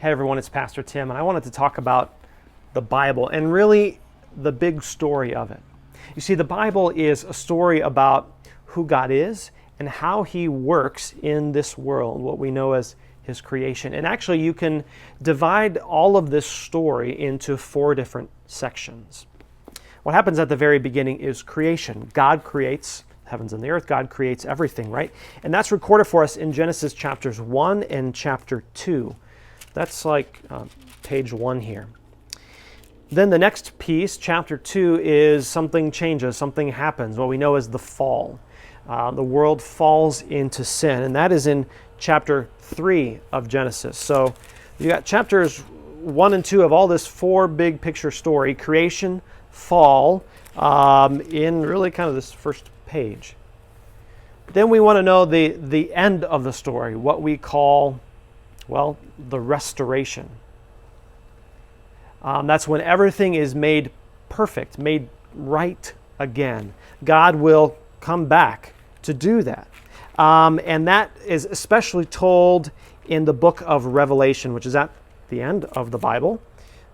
Hey everyone, it's Pastor Tim, and I wanted to talk about the Bible and really the big story of it. You see, the Bible is a story about who God is and how He works in this world, what we know as His creation. And actually, you can divide all of this story into 4 different sections. What happens at the very beginning is creation. God creates heavens and the earth. God creates everything, right? And that's recorded for us in Genesis chapters 1 and chapter 2. That's like page 1 here. Then the next piece, chapter 2, is something changes, something happens, what we know as the fall. The world falls into sin, and that is in chapter 3 of Genesis. So you got chapters 1 and 2 of all this 4 big picture story, creation, fall, in really kind of this first page. Then we want to know the end of the story, what we call, well, the restoration. That's when everything is made perfect, made right again. God will come back to do that. And that is especially told in the book of Revelation, which is at the end of the Bible.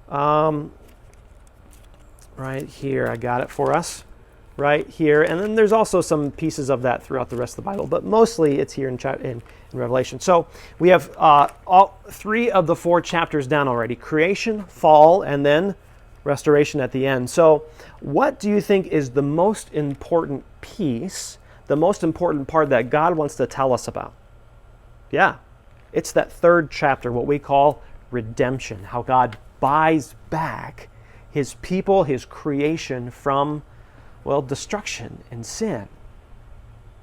Right here, I got it for us. Right here. And then there's also some pieces of that throughout the rest of the Bible, but mostly it's here in Revelation. So we have all 3 of the 4 chapters down already. Creation, fall, and then restoration at the end. So what do you think is the most important piece, the most important part that God wants to tell us about? Yeah, it's that 3rd chapter, what we call redemption, how God buys back His people, His creation from, well, destruction and sin.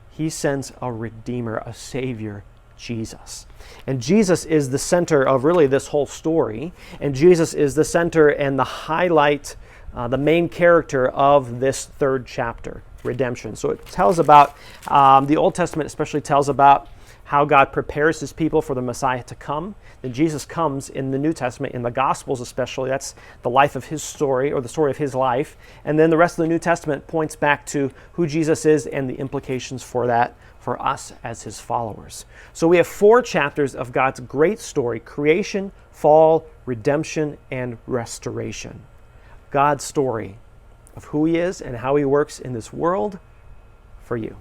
He sends a Redeemer, a Savior, Jesus. And Jesus is the center of really this whole story. And Jesus is the center and the highlight, the main character of this 3rd chapter, redemption. So it tells about, the Old Testament especially tells about how God prepares His people for the Messiah to come. Then Jesus comes in the New Testament, in the Gospels especially. That's the life of His story, or the story of His life. And then the rest of the New Testament points back to who Jesus is and the implications for that for us as His followers. So we have 4 chapters of God's great story: creation, fall, redemption, and restoration. God's story of who He is and how He works in this world for you.